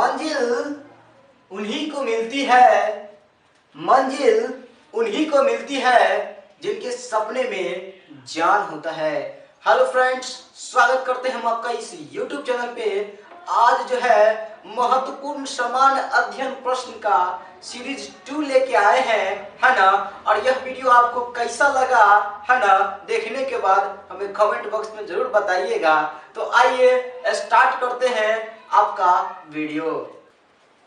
मंजिल उन्हीं को मिलती है, मंजिल उन्हीं को मिलती है जिनके सपने में जान होता है। हेलो फ्रेंड्स, स्वागत करते हैं हम आपका इस YouTube चैनल पे। आज जो है महत्वपूर्ण समान अध्ययन प्रश्न का सीरीज 2 लेके आए हैं, है ना। और यह वीडियो आपको कैसा लगा, है ना, देखने के बाद हमें कमेंट बॉक्स में जरूर बताइएगा। तो आइए स्टार्ट करते हैं आपका वीडियो।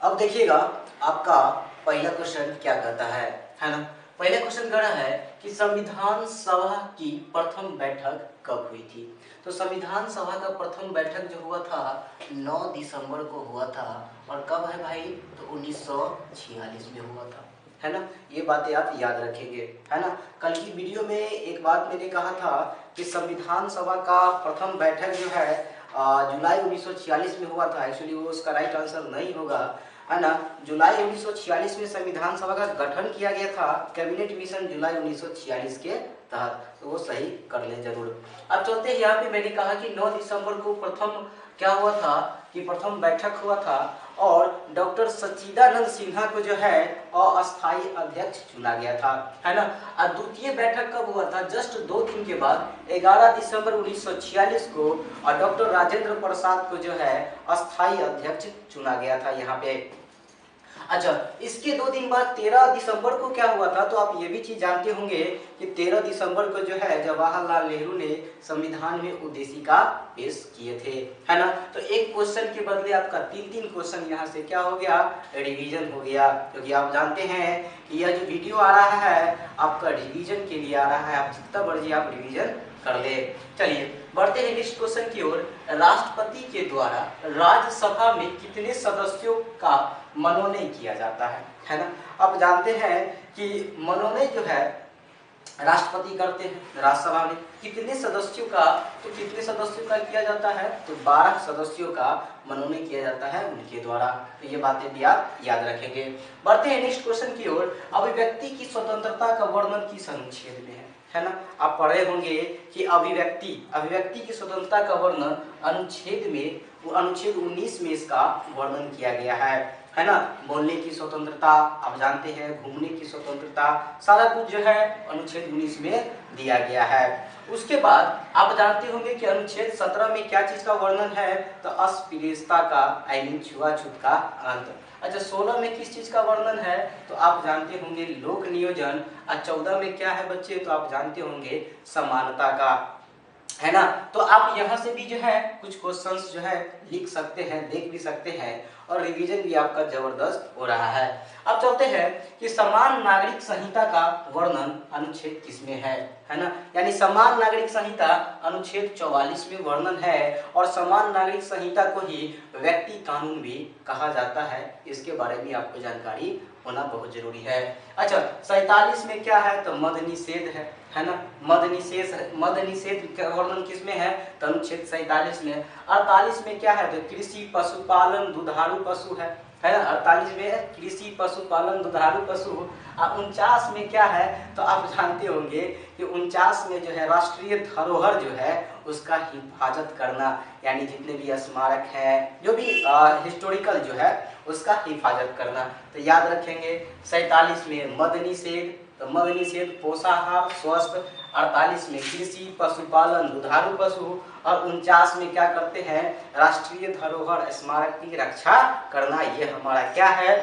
अब देखिएगा आपका पहला क्वेश्चन क्या कहता है ना। पहला क्वेश्चन कह रहा है कि संविधान सभा की प्रथम बैठक कब हुई थी। तो संविधान सभा का प्रथम बैठक जो हुआ था 9 दिसंबर को हुआ था। और कब है भाई, तो 1946 में हुआ था, है ना। ये बातें आप याद रखेंगे, है ना। कल की वीडियो में एक बात मैंने कहा था कि संविधान सभा का प्रथम बैठक जो है जुलाई 1946 में हुआ था। एक्चुअली वो उसका राइट आंसर नहीं होगा, है ना। जुलाई 1946 में संविधान सभा का गठन किया गया था, कैबिनेट मिशन जुलाई 1946 के तहत। तो वो सही कर ले जरूर। अब चलते हैं यहाँ पे। मैंने कहा कि 9 दिसंबर को प्रथम क्या हुआ था कि प्रथम बैठक हुआ था और डॉक्टर सच्चिदानंद सिन्हा को जो है अस्थायी अध्यक्ष चुना गया था, है ना। और द्वितीय बैठक कब हुआ था, जस्ट 2 दिन के बाद 11 दिसंबर 1946 को और डॉक्टर राजेंद्र प्रसाद को जो है अस्थायी अध्यक्ष चुना गया था यहाँ पे। अच्छा, इसके 2 दिन बाद 13 दिसंबर को क्या हुआ था, तो आप ये भी चीज जानते होंगे कि 13 दिसंबर को जो है जवाहरलाल नेहरू ने संविधान में उद्देशिका पेश किए थे, है ना। तो एक क्वेश्चन के बदले आपका 3 क्वेश्चन यहाँ से क्या हो गया, रिवीजन हो गया। क्योंकि आप जानते हैं कि यह जो वीडियो आ रहा है आपका रिवीजन के लिए आ रहा है। आप जितना मर्जी आप रिवीजन कर ले। चलिए बढ़ते हैं नेक्स्ट क्वेश्चन की ओर। राष्ट्रपति के द्वारा राज्यसभा में कितने सदस्यों का मनोनयन किया जाता है ना। आप जानते हैं कि मनोनयन जो है राष्ट्रपति करते हैं राज्यसभा में कितने सदस्यों का, तो कितने सदस्यों का किया जाता है, तो 12 सदस्यों का मनोनयन किया जाता है उनके द्वारा। तो ये बातें भी आप याद रखेंगे। बढ़ते हैं नेक्स्ट क्वेश्चन की ओर। अभिव्यक्ति की स्वतंत्रता का वर्णन किस अनुच्छेद में है ना। आप पढ़े होंगे कि अभिव्यक्ति की स्वतंत्रता का वर्णन अनुच्छेद 19 में इसका वर्णन किया गया है ना। बोलने की स्वतंत्रता आप जानते हैं, घूमने की स्वतंत्रता, सारा कुछ जो है अनुच्छेद 19 में दिया गया है। उसके बाद आप जानते होंगे कि अनुच्छेद 17 में क्या चीज का वर्णन है, तो अस्पृश्यता का, आई मीन छुआछूत का अंत। अच्छा, 16 में किस चीज का वर्णन है, तो आप जानते होंगे लोक नियोजन। और 14 में क्या है बच्चे, तो आप जानते होंगे समानता का, है ना। तो आप यहाँ से भी जो है कुछ क्वेश्चंस जो है लिख सकते हैं, देख भी सकते हैं और रिवीजन भी आपका जबरदस्त हो रहा है। अब चलते हैं कि समान नागरिक संहिता का वर्णन अनुच्छेद किसमें है ना। यानी समान नागरिक संहिता अनुच्छेद 44 में वर्णन है और समान नागरिक संहिता को ही व्यक्ति कानून भी कहा जाता है। इसके बारे में आपको जानकारी होना बहुत जरूरी है। अच्छा, 47 में क्या है, तो मद निषेध है ना। मद निषेध का वर्णन किसमें है, तो अनुच्छेद 47 में। 48 में क्या है, तो कृषि पशुपालन दुधारू पशु है ना। 48 में कृषि पशुपालन दुधारू पशु। और 49 में क्या है, तो आप जानते होंगे कि 49 में जो है राष्ट्रीय धरोहर जो है उसका हिफाजत करना, यानी जितने भी स्मारक हैं, जो भी हिस्टोरिकल जो है उसका हिफाजत करना। तो याद रखेंगे 47 में मद निषेध, तो मद निषेध पोषाहार स्वस्थ। 48 में कृषि पशुपालन दुधारू पशु और 49 में क्या करते हैं, राष्ट्रीय धरोहर स्मारक की रक्षा करना। ये हमारा क्या है,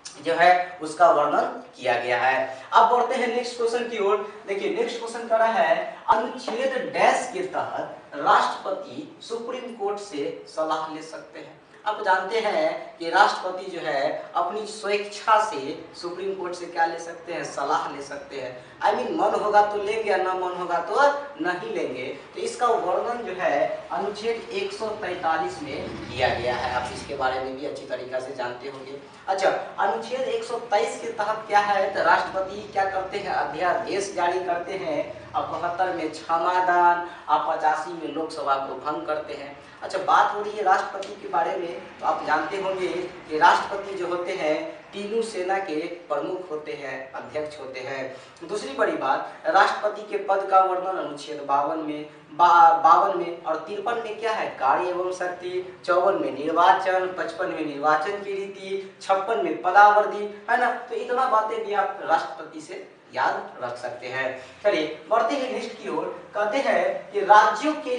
जो है उसका वर्णन किया गया है। अब बढ़ते हैं नेक्स्ट क्वेश्चन की ओर। देखिए नेक्स्ट क्वेश्चन कर रहा है अनुच्छेद डैश के तहत राष्ट्रपति सुप्रीम कोर्ट से सलाह ले सकते हैं। आप जानते हैं कि राष्ट्रपति जो है अपनी स्वेच्छा से सुप्रीम कोर्ट से क्या ले सकते हैं, सलाह ले सकते हैं। आई मीन मन होगा तो लेंगे या ना मन होगा तो नहीं लेंगे। तो इसका वर्णन जो है अनुच्छेद 143 में किया गया है। आप इसके बारे में भी अच्छी तरीका से जानते होंगे। अच्छा, अनुच्छेद 123 के तहत क्या है, तो राष्ट्रपति क्या करते हैं, अध्यादेश जारी करते हैं अब 72 में क्षमादान, अब 85 में लोकसभा को भंग करते हैं। अच्छा, बात हो रही है राष्ट्रपति के बारे में, तो आप जानते होंगे कि राष्ट्रपति जो होते हैं तीनों सेना के प्रमुख होते हैं, अध्यक्ष होते हैं। दूसरी बड़ी बात, राष्ट्रपति के पद का वर्णन अनुच्छेद 52 में 52 में और 53 में क्या है, कार्य एवं शक्ति, 54 में निर्वाचन, 55 में निर्वाचन की रीति, 56 में पदावधि, है ना। तो इतना बातें भी आप राष्ट्रपति से याद रख सकते हैं। चलिए बढ़ते हैं लिस्ट की ओर। कहते हैं कि राज्यों के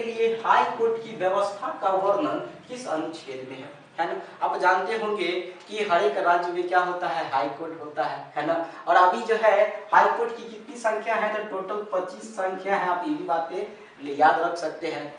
लिए हाई कोर्ट की व्यवस्था का वर्णन किस अनुच्छेद में है ना। आप जानते होंगे कि हर एक राज्य में क्या होता है, हाई कोर्ट होता है ना। और अभी जो है हाई कोर्ट की कितनी संख्या है, तो टोटल 25 संख्या है। आप ये भी बातें याद रख सकते हैं।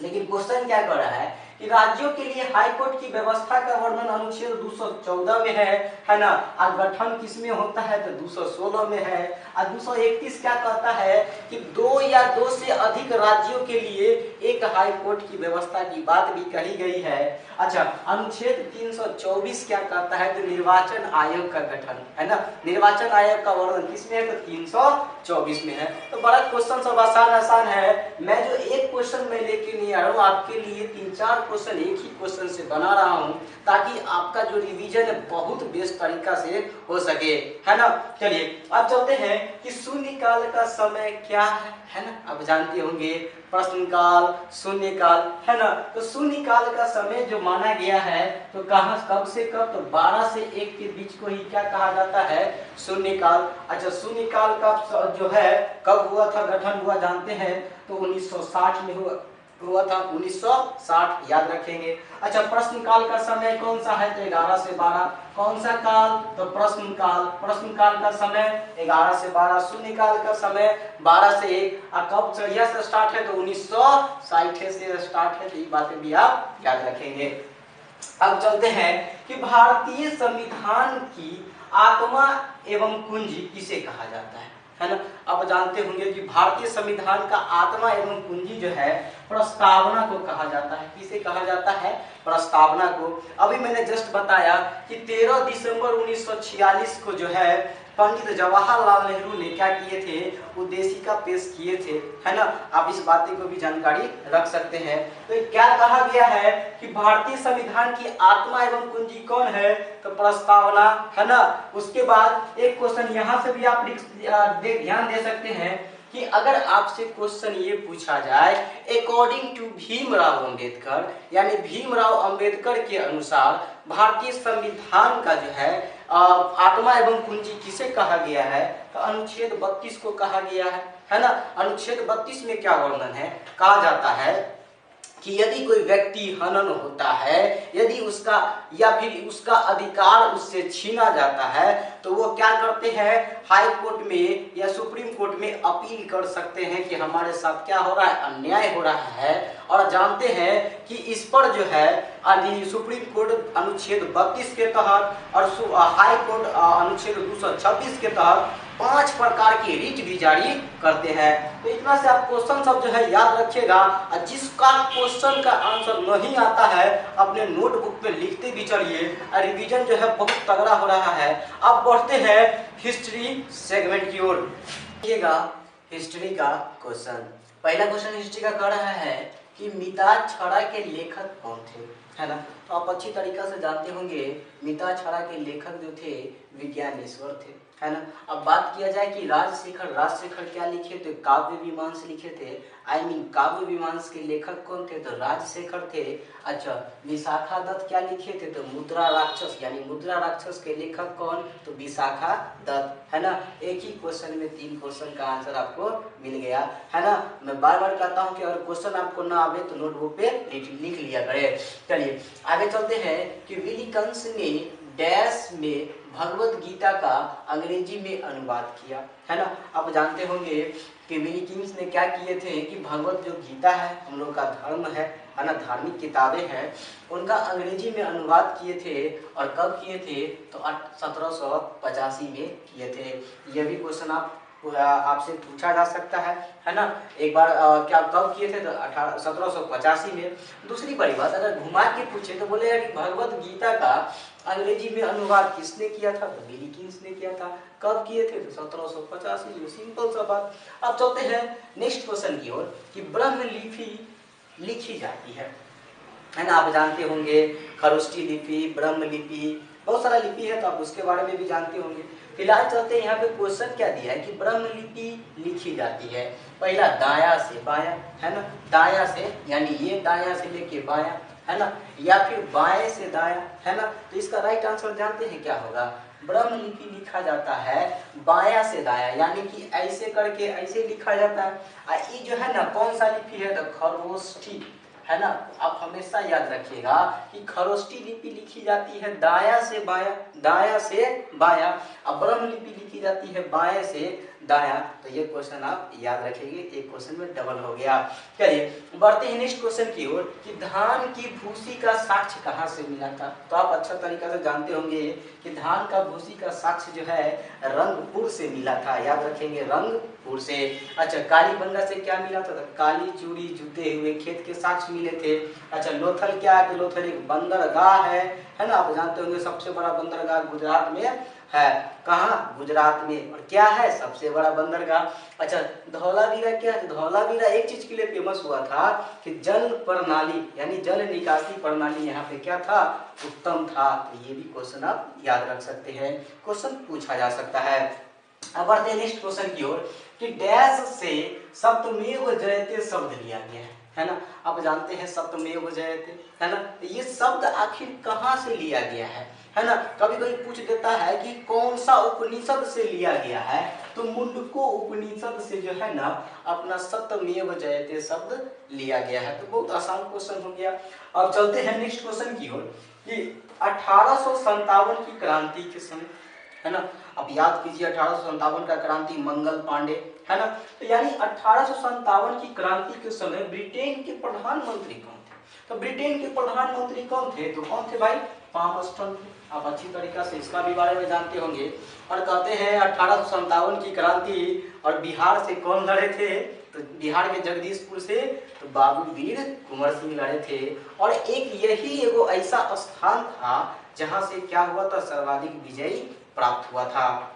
लेकिन क्वेश्चन क्या कर रहा है कि राज्यों के लिए हाई कोर्ट की व्यवस्था का वर्णन अनुच्छेद 214 में है ना। और गठन किसमें होता है, तो 216 में है। और 231 क्या कहता है कि 2 या 2 से अधिक राज्यों के लिए एक हाई कोर्ट की व्यवस्था की बात भी कही गई है। अच्छा, अनुच्छेद 324 क्या कहता है, तो निर्वाचन आयोग का गठन, है ना। निर्वाचन आयोग का वर्णन किसमें है, तो 324 में है। तो बड़ा क्वेश्चन सब आसान है। मैं जो एक क्वेश्चन में लेके नहीं आ रहा हूँ, आपके लिए 3-4 क्वेश्चन एक ही क्वेश्चन से बना रहा हूं, ताकि आपका जो रिवीजन है बहुत बेस्ट तरीका से हो सके, है ना। चलिए अब चलते हैं कि शून्यकाल का समय क्या है ना। अब जानते होंगे प्रश्नकाल, शून्यकाल, है ना। तो शून्यकाल का समय जो माना गया है, तो कहां कब से कब, तो 12 से 1 के बीच को ही क्या कहा जाता है, शून्यकाल। अच्छा, शून्यकाल का जो है कब हुआ था, गठन हुआ जानते हैं, तो 1960 में हुआ था, 1960 याद रखेंगे। अच्छा, प्रश्नकाल का समय कौन सा है, तो 11 से 12। कौन सा काल, तो प्रश्नकाल। प्रश्नकाल का समय 11 से 12, शून्यकाल का समय 12 से 1। और कब से स्टार्ट है, तो 1960 से स्टार्ट है। तो ये बातें भी आप याद रखेंगे। अब चलते हैं कि भारतीय संविधान की आत्मा एवं कुंजी किसे कहा जाता है ना। अब जानते होंगे कि भारतीय संविधान का आत्मा एवं कुंजी जो है प्रस्तावना को कहा जाता है। किसे कहा जाता है, प्रस्तावना को। अभी मैंने जस्ट बताया कि 13 दिसंबर 1946 को जो है पंडित जवाहरलाल नेहरू ने क्या किए थे, उद्देशिका पेश किए थे, है ना। आप इस बातें को भी जानकारी रख सकते हैं। तो क्या कहा गया है कि भारतीय संविधान की आत्मा एवं कुंजी कौन है, तो प्रस्तावना, है ना। उसके बाद एक क्वेश्चन यहाँ से भी आप ध्यान दे सकते हैं कि अगर आपसे क्वेश्चन ये पूछा जाए, अकॉर्डिंग टू भीमराव अंबेडकर, यानी भीमराव अंबेडकर के अनुसार भारतीय संविधान का जो है आत्मा एवं कुंजी किसे कहा गया है, तो अनुच्छेद 32 को कहा गया है ना। अनुच्छेद 32 में क्या वर्णन है, कहा जाता है कि यदि कोई व्यक्ति हनन होता है, यदि उसका या फिर उसका अधिकार उससे छीना जाता है, तो वो क्या करते हैं, हाई कोर्ट में या सुप्रीम कोर्ट में अपील कर सकते हैं कि हमारे साथ क्या हो रहा है, अन्याय हो रहा है। और जानते हैं कि इस पर जो है सुप्रीम कोर्ट अनुच्छेद 32 के तहत और हाई कोर्ट अनुच्छेद 226 के तहत 5 प्रकार की रिट भी जारी करते हैं। तो इतना से आप क्वेश्चन सब जो है याद रखिएगा। और जिसका क्वेश्चन का आंसर नहीं आता है अपने नोटबुक पे लिखते भी चलिए, रिवीजन जो है बहुत तगड़ा हो रहा है। अब बढ़ते हैं हिस्ट्री सेगमेंट की ओर। देखिएगा हिस्ट्री का क्वेश्चन, पहला क्वेश्चन हिस्ट्री का कह रहा है कि मिताक्षरा के लेखक कौन थे, है ना। तो आप अच्छी तरीका से जानते होंगे मिताक्षरा के लेखक जो थे विज्ञानेश्वर थे, है ना। अब बात किया जाए कि राजशेखर क्या लिखे थे, काव्य मीमांस लिखे थे। काव्य मीमांस के लेखक कौन थे, तो राजशेखर थे। अच्छा, विशाखा दत्त क्या लिखे थे, तो मुद्रा राक्षस, यानी मुद्रा राक्षस के लेखक कौन, तो विशाखा दत्त, है ना। एक ही क्वेश्चन में 3 क्वेश्चन का आंसर आपको मिल गया, है ना। मैं बार बार कहता हूँ कि अगर क्वेश्चन आपको ना आवे तो नोटबुक पे लिख लिया करें। चलिए आगे चलते हैं कि विलिकंस ने डैश में भगवत गीता का अंग्रेजी में अनुवाद किया, है ना। आप जानते होंगे कि विलिकंस ने क्या किए थे कि भगवत जो गीता है हम लोग का धर्म है ना, धार्मिक किताबें हैं, उनका अंग्रेजी में अनुवाद किए थे। और कब किए थे, तो 1785 में किए थे। यह भी क्वेश्चन आप आपसे पूछा जा सकता है ना। एक बार क्या कब किए थे, तो 1785 में। दूसरी बड़ी बात, अगर घुमा के पूछे तो बोले यार भगवत गीता का अंग्रेजी में अनुवाद किसने किया था, तो विलिकिंस ने किया था। कब किए थे, तो 1785 में। सिंपल सा बात। अब चलते हैं नेक्स्ट क्वेश्चन की ओर कि ब्रह्म लिपि लिखी जाती है ना। आप जानते होंगे खरोष्ठी लिपि, ब्रह्म लिपि, बहुत सारा लिपि है, तो आप उसके बारे में भी जानते होंगे। फिलहाल चलते हैं यहाँ पे क्वेश्चन क्या दिया है कि ब्रह्म लिपि लिखी जाती है। पहला दाया से बाया, है ना, दाया से यानी ये दाया से लेके बाया, है ना, या फिर बाएं से दाया, है ना। तो इसका राइट आंसर जानते हैं क्या होगा, ब्रह्म लिपि लिखा जाता है बाया से दाया, यानी कि ऐसे करके ऐसे लिखा जाता है। ये जो है ना कौन सा लिपि है, तो खरोष्ठी, है ना। आप हमेशा याद रखिएगा कि खरोष्ठी लिपि लिखी जाती है दाया से बाया, दाया से बाया, अब ब्रह्म लिपि लिखी जाती है बाएं से दाया। तो ये क्वेश्चन आप याद रखेंगे, एक क्वेश्चन में डबल हो गया। चलिए बढ़ते हैं नेक्स्ट क्वेश्चन की ओर कि धान की भूसी का साक्ष्य कहाँ से मिला था। तो आप अच्छा तरीका से जानते होंगे कि धान का भूसी का साक्ष्य जो है रंगपुर से मिला था, याद रखेंगे रंगपुर से। अच्छा कालीबंगा से क्या मिला था, तो काली चूड़ी जुते हुए खेत के साक्ष्य मिले थे। अच्छा लोथल क्या है, तो लोथल एक बंदरगाह है ना। आप जानते होंगे सबसे बड़ा बंदरगाह गुजरात में है, कहाँ, गुजरात में। और क्या है सबसे बड़ा बंदरगाह। अच्छा धौलावीरा क्या है, धौलावीरा एक चीज के लिए फेमस हुआ था कि जल प्रणाली यानी जल निकासी प्रणाली यहाँ पे क्या था, उत्तम था। तो ये भी क्वेश्चन आप याद रख सकते हैं, क्वेश्चन पूछा जा सकता है। अब बढ़ते हैं नेक्स्ट क्वेश्चन की ओर कि डैश से सप्तमेव जयते शब्द लिया गया है ना। आप जानते हैं सप्तमेव जयते, है ना। तो ये शब्द आखिर कहाँ से लिया गया है ना। कभी कभी पूछ देता है कि कौन सा उपनिषद से लिया गया है, तो मुंडको उपनिषद से जो है ना अपना सत्यमेव जयते शब्द लिया गया है। तो बहुत आसान क्वेश्चन हो गया। अब चलते हैं नेक्स्ट क्वेश्चन की ओर कि 1857 की क्रांति के समय, है ना। अब याद कीजिए 1857 का क्रांति मंगल पांडे, है ना। तो यानी 1857 की क्रांति के समय ब्रिटेन के प्रधानमंत्री कौन थे, तो ब्रिटेन के प्रधानमंत्री कौन थे, तो कौन थे भाई, पामस्टन थे। आप अच्छी तरीका से इसका भी बारे में जानते होंगे। और कहते हैं 1857 की क्रांति और बिहार से कौन लड़े थे, तो बिहार के जगदीशपुर से तो बाबू वीर कुंवर सिंह लड़े थे। और एक यही एगो ऐसा स्थान था जहां से क्या हुआ था, सर्वाधिक विजयी प्राप्त हुआ था।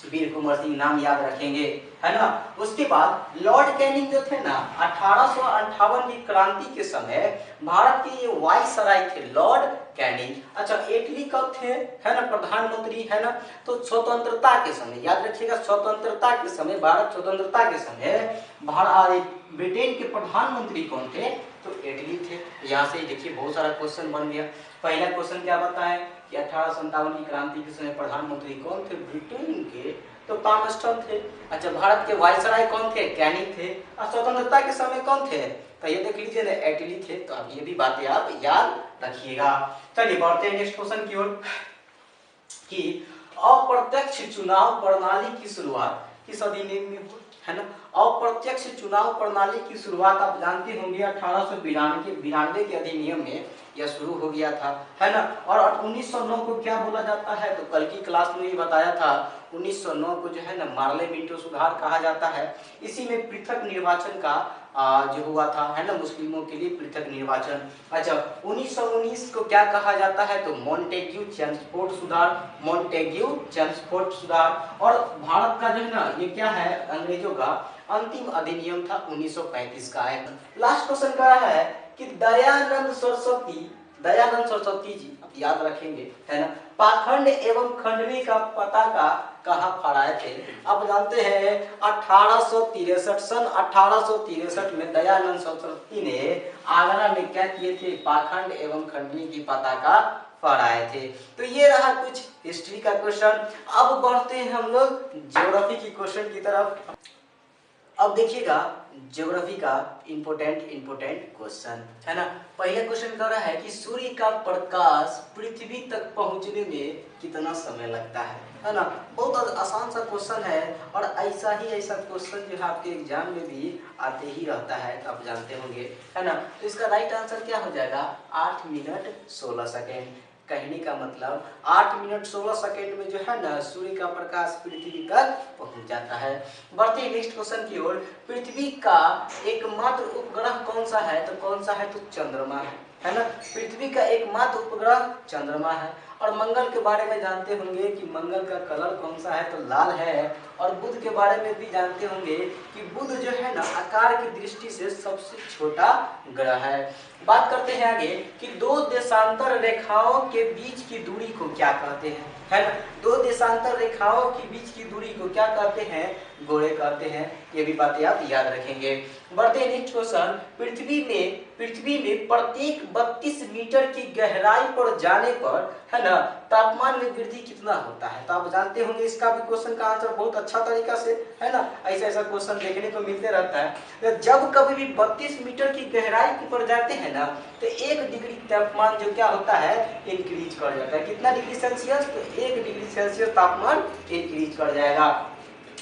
वीर कुंवर सिंह नाम याद रखेंगे, है ना। उसके बाद लॉर्ड कैनिंग जो थे ना 1858 की क्रांति के समय भारत के ये वायसराय थे, लॉर्ड कैनिंग। अच्छा इटली कब थे, है ना, प्रधानमंत्री, है ना। तो स्वतंत्रता के समय याद रखिएगा, स्वतंत्रता के समय, भारत स्वतंत्रता के समय भारत ब्रिटेन के प्रधानमंत्री कौन थे, तो इटली थे। यहाँ से देखिए बहुत सारा क्वेश्चन बन गया। पहला क्वेश्चन क्या बताएं कि 1857 की क्रांति के समय प्रधानमंत्री कौन थे, ब्रिटेन के, तो पामस्टन थे। अच्छा भारत के वायसराय कौन थे, कैनिंग थे। और स्वतंत्रता के समय कौन थे, तो ये देख लीजिए ना इटली थे। तो अब ये भी बातें आप याद रखिएगा। चलिए बढ़ते हैं नेक्स्ट क्वेश्चन की ओर कि अप्रत्यक्ष चुनाव प्रणाली की शुरुआत किस अधिनियम में हुई, है ना। अप्रत्यक्ष चुनाव प्रणाली की शुरुआत आप जानते होंगे 1892 के अधिनियम में यह शुरू हो गया था, है ना। और 1909 को क्या बोला जाता है, तो कल की क्लास में भी बताया था 1909 को जो है ना मार्ले मिंटो सुधार कहा जाता है। इसी में पृथक निर्वाचन का जो हुआ था, है ना, मुस्लिमों के लिए पृथक निर्वाचन। अच्छा 1919 को क्या कहा जाता है, तो मॉन्टेग्यू चेम्सफोर्ड सुधार, मॉन्टेग्यू चेम्सफोर्ड सुधार। और भारत का जो है ना ये क्या है, अंग्रेजों का अंतिम अधिनियम था 1935 का है। लास्ट क्वेश्चन का है कि दयानंद सरस्वती जी आप याद रखेंगे, है ना, पाखंड एवं खंडनी का पताका कहाँ फहराए थे। आप जानते हैं 1863 सन 1863 में दयानंद सरस्वती ने आगरा में क्या किए थे, पाखंड एवं खंडनी की पताका फहराए थे। तो ये रहा कुछ हिस्ट्री का क्वेश्चन। अब बढ़ते हैं हम लोग ज्योग्राफी की क्वेश्चन की तरफ। अब देखिएगा ज्योग्राफी का इंपोर्टेंट क्वेश्चन, है ना। पहला क्वेश्चन कर रहा है कि सूर्य का प्रकाश पृथ्वी तक पहुंचने में कितना समय लगता है ना। बहुत आसान सा क्वेश्चन है और ऐसा क्वेश्चन जो है आपके एग्जाम में भी आते ही रहता है, तो आप जानते होंगे, है ना। तो इसका राइट आंसर क्या हो जाएगा, 8 मिनट 16 सेकेंड। कहने का मतलब 8 मिनट 16 सेकेंड में जो है ना सूर्य का प्रकाश पृथ्वी तक पहुंच जाता है। बढ़ते हैं नेक्स्ट क्वेश्चन की ओर। पृथ्वी का एकमात्र उपग्रह कौन सा है? तो कौन सा है? तो चंद्रमा है ना। पृथ्वी का एकमात्र उपग्रह चंद्रमा है। और मंगल के बारे में जानते होंगे कि मंगल का कलर कौन सा है? तो लाल है। और बुध के बारे में भी जानते होंगे कि बुध जो है ना आकार की दृष्टि से सबसे छोटा ग्रह है। बात करते हैं आगे कि दो देशांतर रेखाओं के बीच की दूरी को क्या कहते हैं, है ना। दो देशांतर रेखाओं के बीच की दूरी को क्या कहते हैं? गोले कहते हैं। ये भी बातें आप याद रखेंगे। बढ़ते हैं नेक्स्ट क्वेश्चन। पृथ्वी में प्रत्येक 32 मीटर की गहराई पर जाने पर, है ना, तापमान में वृद्धि कितना होता है? तो आप जानते होंगे इसका भी क्वेश्चन का आंसर बहुत अच्छा तरीका से, है ना। ऐसा क्वेश्चन देखने को मिलते रहता है। तो जब कभी भी 32 मीटर की गहराई पर जाते हैं ना तो 1 डिग्री तापमान जो क्या होता है? इंक्रीज कर जाता है। कितना डिग्री सेल्सियस? तो 1 डिग्री सेल्सियस तापमान इंक्रीज कर जाएगा।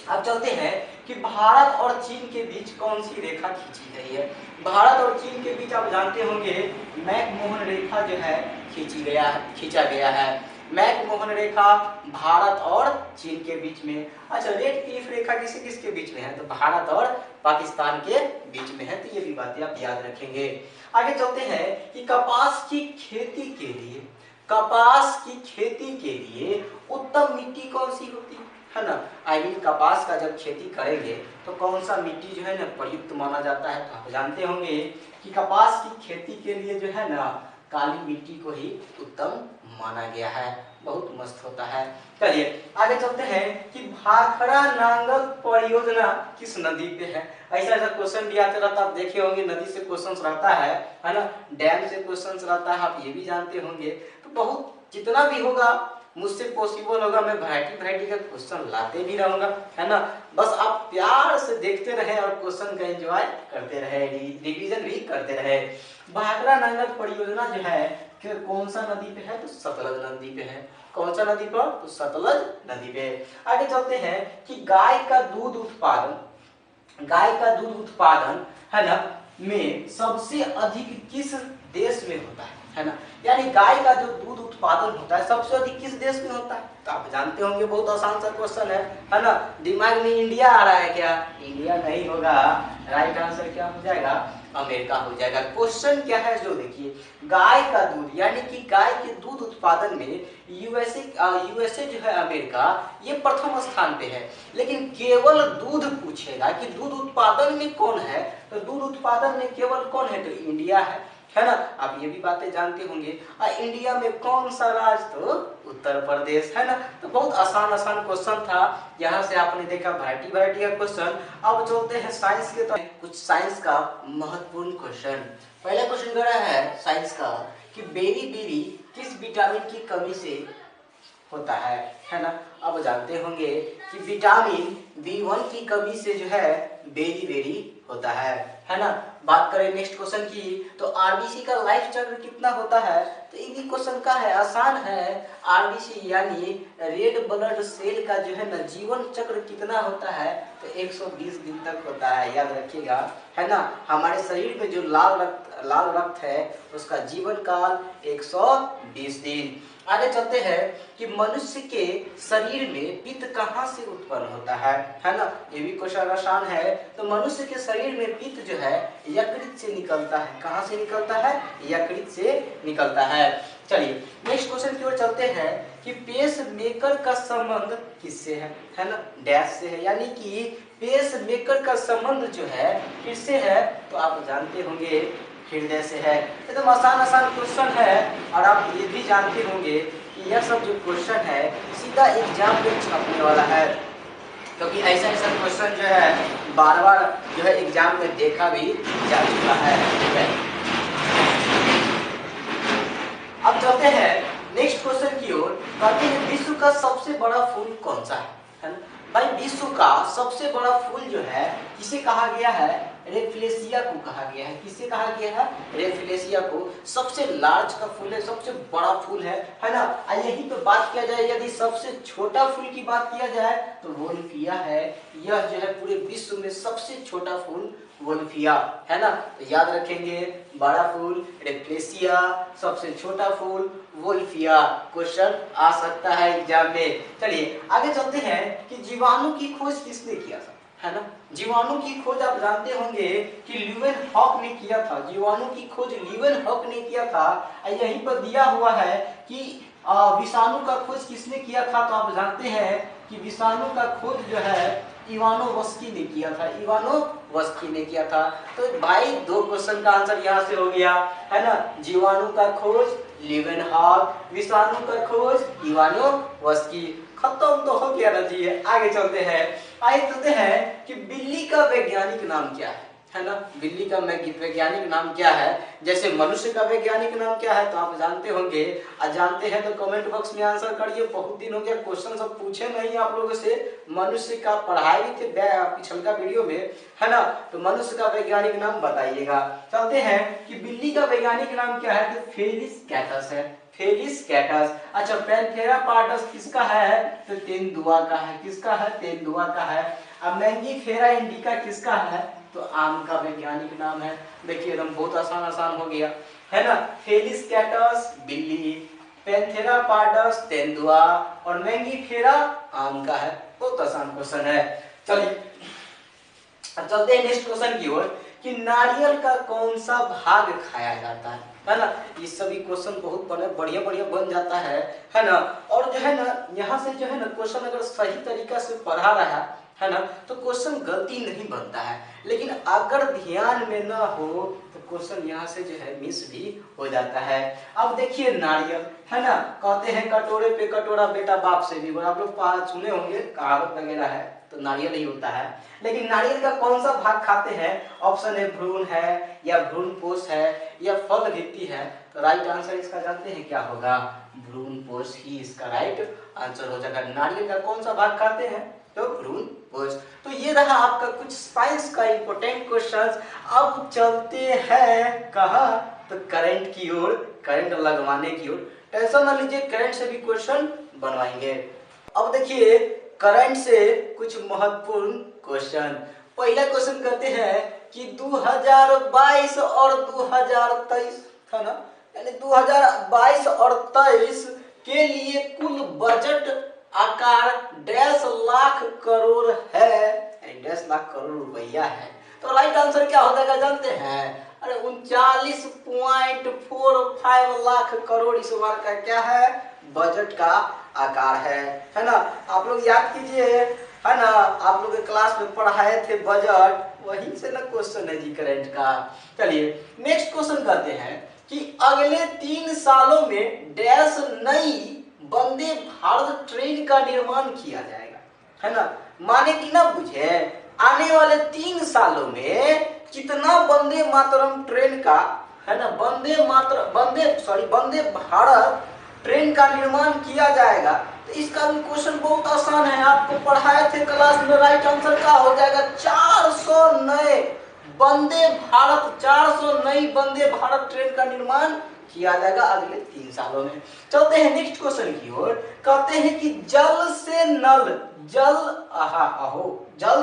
अब चलते हैं कि भारत और चीन के बीच कौन सी रेखा खींची गई है? भारत और चीन के बीच आप जानते होंगे मैकमोहन रेखा जो है खींचा गया है। मैकमोहन रेखा भारत और चीन के बीच में। अच्छा, रेड क्लिफ रेखा किसके बीच में है? तो भारत और पाकिस्तान के बीच में है। तो ये भी बातें आप याद रखेंगे। आगे चलते हैं कि कपास की खेती के लिए उत्तम मिट्टी कौन सी होती है ना। कपास का जब खेती करेंगे तो कौन सा मिट्टी जो है ना प्रयुक्त माना जाता है? तो आप जानते होंगे कि कपास की खेती के लिए जो है ना काली मिट्टी को ही उत्तम माना गया है। बहुत मस्त होता है। चलिए आगे चलते हैं कि भाखड़ा नांगल परियोजना किस नदी पे है? ऐसा क्वेश्चन भी आते रहता है। आप देखे होंगे नदी से क्वेश्चन रहता है ना। डैम से क्वेश्चन रहता है, आप ये भी जानते होंगे। तो बहुत जितना भी होगा मुझसे पॉसिबल होगा मैं वैरायटी का क्वेश्चन लाते भी रहूंगा, है ना। बस आप प्यार से देखते रहे और क्वेश्चन का एंजॉय करते रहे, रिवीजन भी करते रहे। भाखड़ा नांगल परियोजना जो है कि कौन सा नदी पे है? तो सतलज नदी पे है। कौन सा नदी पर? तो सतलज नदी पे। आगे चलते हैं कि गाय का दूध उत्पादन है ना में सबसे अधिक किस देश में होता है ना। यानी गाय का जो दूध उत्पादन होता है सबसे अधिक किस देश में होता है? तो आप जानते होंगे, बहुत आसान सा क्वेश्चन है ना। दिमाग में इंडिया आ रहा है क्या? इंडिया नहीं होगा। राइट आंसर क्या हो जाएगा? अमेरिका हो जाएगा। क्वेश्चन क्या है जो देखिए, गाय का दूध यानी कि गाय के दूध उत्पादन में यूएसए जो है अमेरिका ये प्रथम स्थान पे है। लेकिन केवल दूध पूछेगा कि दूध उत्पादन में कौन है? तो दूध उत्पादन में केवल कौन है? तो इंडिया है ना। आप ये भी बातें जानते होंगे। इंडिया में कौन सा राज्य? तो उत्तर प्रदेश, है ना। तो बहुत आसान क्वेश्चन था। यहाँ से आपने देखा वैरायटी का क्वेश्चन। अब चलते हैं साइंस के, तो कुछ साइंस का महत्वपूर्ण क्वेश्चन। पहला क्वेश्चन कह रहा है साइंस का कि बेरी किस विटामिन की कमी से होता है ना। अब जानते होंगे कि विटामिन B1 की कमी से जो है बेरी होता है ना। बात करें नेक्स्ट क्वेश्चन की, तो आरबीसी का लाइफ चक्र कितना होता है? तो ये क्वेश्चन का है, आसान है। आरबीसी यानी रेड ब्लड सेल का जो है ना जीवन चक्र कितना होता है? तो 120 दिन तक होता है, याद रखिएगा, है ना। हमारे शरीर में जो लाल रक्त है उसका जीवन काल 120 दिन। आगे चलते हैं कि मनुष्य के शरीर में पित्त कहाँ से उत्पन्न होता है ना। ये भी क्वेश्चन आसान है। तो मनुष्य के शरीर में पित्त जो है यकृत से निकलता है। कहाँ से निकलता है? यकृत से निकलता है। चलिए नेक्स्ट क्वेश्चन की ओर चलते हैं कि पेस मेकर का संबंध किससे है ना? डैश से है। यानी कि पेस मेकर का संबंध जो है किससे है? तो आप जानते होंगे हृदय से है। एकदम आसान क्वेश्चन है। और आप ये भी जानते होंगे कि यह सब जो क्वेश्चन है सीधा एग्जाम में छपने वाला है, क्योंकि ऐसा क्वेश्चन जो है बार जो है एग्जाम में देखा भी जा चुका है। अब चलते हैं नेक्स्ट क्वेश्चन की ओर। कहते हैं विश्व का सबसे बड़ा फूल कौन सा है ना। भाई विश्व का सबसे बड़ा फूल जो है किसे कहा गया है? रेफलेशिया को कहा गया है। किसे कहा गया है? रेफलेशिया को। सबसे लार्ज का फूल है, सबसे बड़ा फूल है ना। यही तो बात किया जाए, यदि सबसे छोटा फूल की बात किया जाए तो वो किया है। यह जो है पूरे विश्व में सबसे छोटा फूल वुल्फिया, है ना। तो याद रखेंगे, बड़ा फूल रेक्लेसिया, सबसे छोटा फूल वुल्फिया। क्वेश्चन आ सकता है एग्जाम में। चलिए आगे चलते हैं कि जीवाणु की खोज किसने किया था, है ना। जीवाणु की खोज आप जानते होंगे कि ल्यूवेनहॉक ने किया था। जीवाणु की खोज ल्यूवेनहॉक ने किया था। यहीं पर दिया हुआ है कि विषाणु का खोज किसने किया था, तो आप जानते हैं कि विषाणु का खोज जो है इवानोव्स्की ने किया था। इवानोव्स्की ने किया था। तो भाई 2 क्वेश्चन का आंसर यहाँ से हो गया, है ना। जीवाणु का खोज ल्यूवेनहॉक, विषाणु का खोज इवानोव्स्की। खत्म तो हो गया ना जी। आगे चलते हैं कि बिल्ली का वैज्ञानिक नाम क्या है ना। बिल्ली का वैज्ञानिक नाम क्या है। जैसे मनुष्य का वैज्ञानिक नाम क्या है तो आप जानते होंगे। जानते हैं तो कमेंट बॉक्स में आंसर करिए। बहुत दिन हो गया क्वेश्चन सब पूछे नहीं आप लोगों से। मनुष्य का पढ़ाई भी थे पिछलका वीडियो में, है ना। तो मनुष्य का वैज्ञानिक नाम बताइएगा। चलते हैं कि बिल्ली का वैज्ञानिक नाम क्या है, तो फेलिस कैटस है। फेलिस कैटस। अच्छा, पैंथेरा पार्टस किसका है, तो तेंदुआ का है। किसका है, तेंदुआ का है। अब मैंगीफेरा इंडिका किसका है, तो आम का वैज्ञानिक नाम है। देखिए एकदम बहुत आसान हो गया, है ना। फेलिस कैटस बिल्ली, पैंथेरा पार्टस तेंदुआ और मैंगीफेरा आम का है। बहुत आसान क्वेश्चन है। चलिए अब चलते हैं नेक्स्ट क्वेश्चन की ओर कि नारियल का कौन सा भाग खाया जाता है ना। ये सभी क्वेश्चन बहुत बढ़िया बन जाता है ना। और जो है ना यहाँ से जो है ना क्वेश्चन अगर सही तरीका से पढ़ा रहा है ना तो क्वेश्चन गलती नहीं बनता है। लेकिन अगर ध्यान में ना हो तो क्वेश्चन यहाँ से जो है मिस भी हो जाता है। अब देखिए नारियल, है ना। कहते हैं कटोरे पे कटोरा बेटा बाप से भी बड़ा। आप लोग सुने होंगे, कहावत वगैरह है, तो नारियल ही होता है। लेकिन नारियल का कौन सा भाग खाते हैं, ऑप्शन है भ्रूण है या भ्रूण पोष है या फल भित्ति है। तो राइट आंसर इसका जानते हैं क्या होगा, भ्रूण पोष ही इसका राइट आंसर हो जाएगा। नारियल का कौन सा भाग खाते हैं, तो भ्रूण पोष। तो ये रहा आपका कुछ साइंस का इंपॉर्टेंट क्वेश्चंस। अब चलते हैं कहाँ, तो करंट की ओर, करंट लगवाने की ओर। टेंशन ना लीजिए, करंट से भी क्वेश्चन बनवाएंगे। अब देखिए करंट से कुछ महत्वपूर्ण क्वेश्चन। पहला क्वेश्चन कहते हैं कि 2022 और 2023 था ना, यानी 2022 और 23 के लिए कुल बजट आकार 1.5 लाख करोड़ है, 1.5 लाख करोड़ रुपया है। तो राइट आंसर क्या हो जाएगा जानते हैं, अरे 39.45 लाख करोड़ इस बार का क्या है, बजट का आकार है ना। आप लोग याद कीजिए, है ना, आप लोग क्लास में पढ़ाए थे बजट, वहीं से ना क्वेश्चन है जी करंट का। चलिए नेक्स्ट क्वेश्चन करते हैं कि अगले 3 सालों में डैश नई वंदे भारत ट्रेन का निर्माण किया जाएगा, है ना। माने कि ना बुझे, आने वाले 3 सालों में कितना वंदे मातरम ट्रेन का, है ना, वंदे भारत ट्रेन का निर्माण किया जाएगा। तो इसका भी क्वेश्चन बहुत आसान है, आपको पढ़ाए थे क्लास में। राइट आंसर क्या हो जाएगा, 400 नए वंदे भारत, 400 नई वंदे भारत ट्रेन का निर्माण किया जाएगा अगले 3 सालों में। चलते हैं नेक्स्ट क्वेश्चन की ओर। कहते हैं कि जल से नल, जल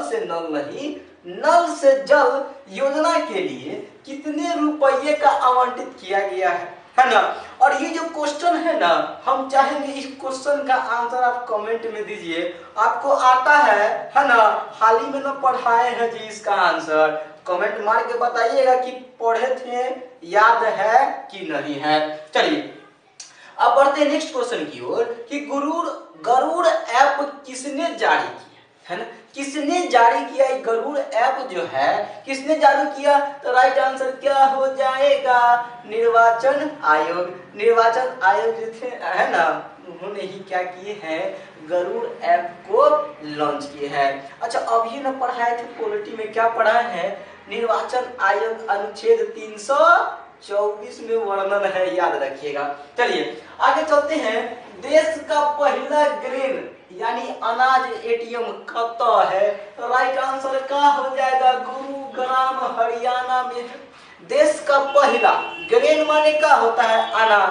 से नल नहीं, नल से जल योजना के लिए कितने रुपये का आवंटित किया गया है ना। और ये जो क्वेश्चन है ना, हम चाहेंगे इस क्वेश्चन का आंसर आप कमेंट में दीजिए। आपको आता है ना, हाल ही में ना पढ़ाए हैं जी इसका आंसर। कमेंट मार के बताइएगा कि पढ़े थे, याद है कि नहीं है। चलिए अब बढ़ते हैं नेक्स्ट क्वेश्चन की ओर कि गरुड़ ऐप किसने जारी किया, है ना। किसने जारी किया, गरुड़ ऐप जो है किसने जारी किया, तो राइट आंसर क्या हो जाएगा, निर्वाचन आयोग। निर्वाचन आयोग जो थे, है ना, उन्होंने ही क्या किए हैं, गरुड़ ऐप को लॉन्च किए हैं। अच्छा अभी ना पढ़ाए थे पॉलिटी में, क्या पढ़ाए हैं, निर्वाचन आयोग अनुच्छेद 324 में वर्णन है, याद रखिएगा। चलिए आगे चलते हैं। देश का पहला ग्रेन यानी अनाज एटीएम कहाँ है, तो राइट आंसर क्या हो जाएगा, गुरुग्राम हरियाणा में है। देश का पहला ग्रेन माने क्या होता है, अनाज,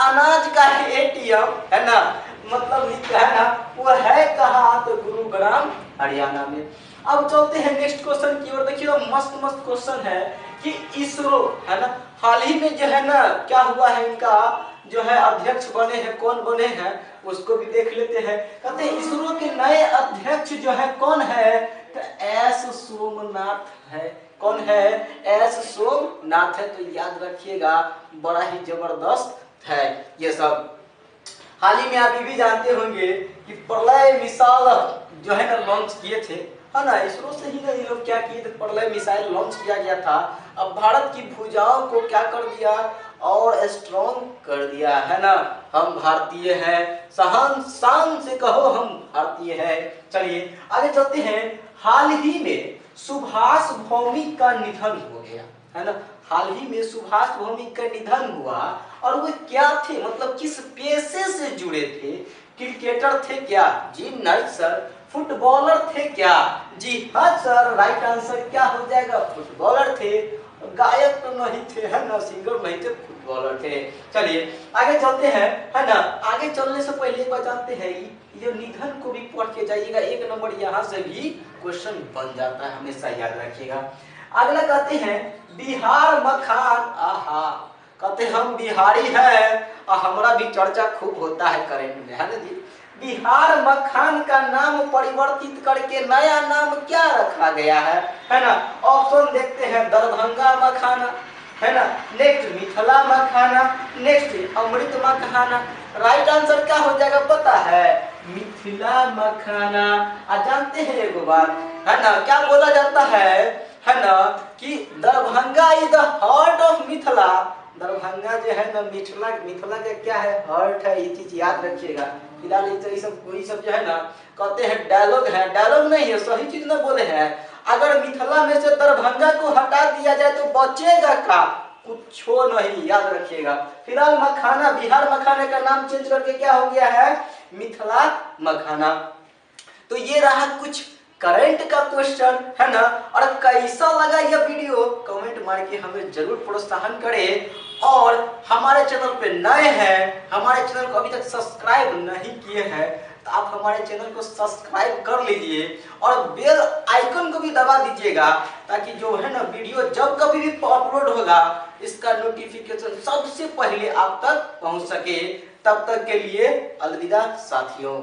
अनाज का एटीएम, है ना, मतलब क्या है ना, वो है कहाँ, तो गुरुग्राम हरियाणा में। अब चलते हैं नेक्स्ट क्वेश्चन की ओर। देखिए तो मस्त मस्त क्वेश्चन है कि इसरो है ना, हाल ही में जो है ना क्या हुआ है, इनका जो है अध्यक्ष बने हैं, कौन बने हैं उसको भी देख लेते हैं। कहते हैं इसरो के नए अध्यक्ष जो है कौन है, तो एस सोमनाथ है। कौन है, एस सोमनाथ है। तो याद रखिएगा, बड़ा ही जबरदस्त है ये सब। हाल ही में आप ये भी जानते होंगे कि प्रलय मिसाइल जो है ना लॉन्च किए थे, है ना, इसरो से ही ना ये लोग क्या किए थे, प्रलय मिसाइल लॉन्च किया गया था। अब भारत की भुजाओं को क्या कर दिया, और स्ट्रॉन्ग कर दिया, है ना। हम भारतीय हैं, शान शान से कहो हम भारतीय हैं। चलिए आगे चलते हैं। हाल ही में सुभाष भौमिक का निधन हो गया, है ना। हाल ही में सुभाष भौमिक का निधन हुआ, और वो क्या थे, मतलब किस पेशे से जुड़े थे। क्रिकेटर थे क्या, जी नहीं सर। फुटबॉलर थे क्या, जी हाँ सर। राइट आंसर क्या हो जाएगा, फुटबॉलर थे। गायक तो नहीं थे, है ना, सिंगर नहीं थे, फुटबॉलर थे। चलिए आगे चलते हैं, है ना। आगे चलने से पहले एक बार जानते हैं, ये निधन को भी पढ़ के जाइएगा, 1 नंबर यहाँ से भी क्वेश्चन बन जाता है, हमेशा याद रखिएगा। अगला कहते हैं बिहार मखान, आहा, कहते हम बिहारी हैं और हमारा भी चर्चा खूब होता है करेंट में, है ना जी। बिहार मखान का नाम परिवर्तित करके नया नाम क्या रखा गया है ना। ऑप्शन देखते हैं, दरभंगा मखाना, है ना, नेक्स्ट मिथिला मखाना, नेक्स्ट अमृत मखाना। राइट आंसर क्या हो जाएगा पता है, मिथिला मखाना। जानते हैं एक बात, है ना, क्या बोला जाता है ना, कि Darbhanga is the heart of Mithila. Darbhanga जो है ना मिथिला, मिथिला का क्या है, हार्ट है, ये चीज याद रखिएगा। फिलहाल ये सब जो है ना कहते हैं डायलॉग है, डायलॉग नहीं है, सही चीज ना बोले हैं। अगर मिथिला में से दरभंगा को हटा दिया जाए तो बचेगा का, कुछ नहीं, याद रखिएगा। फिलहाल मखाना, बिहार मखाने का नाम चेंज करके क्या हो गया है, मिथिला मखाना। तो ये रहा कुछ करंट का क्वेश्चन, है ना। और कैसा लगा यह वीडियो कमेंट मार के हमें जरूर प्रोत्साहन करें। और हमारे चैनल पे नए हैं, हमारे चैनल को अभी तक सब्सक्राइब नहीं किए हैं, तो आप हमारे चैनल को सब्सक्राइब कर लीजिए और बेल आइकन को भी दबा दीजिएगा, ताकि जो है ना वीडियो जब कभी भी अपलोड होगा इसका नोटिफिकेशन सबसे पहले आप तक पहुंच सके। तब तक के लिए अलविदा साथियों।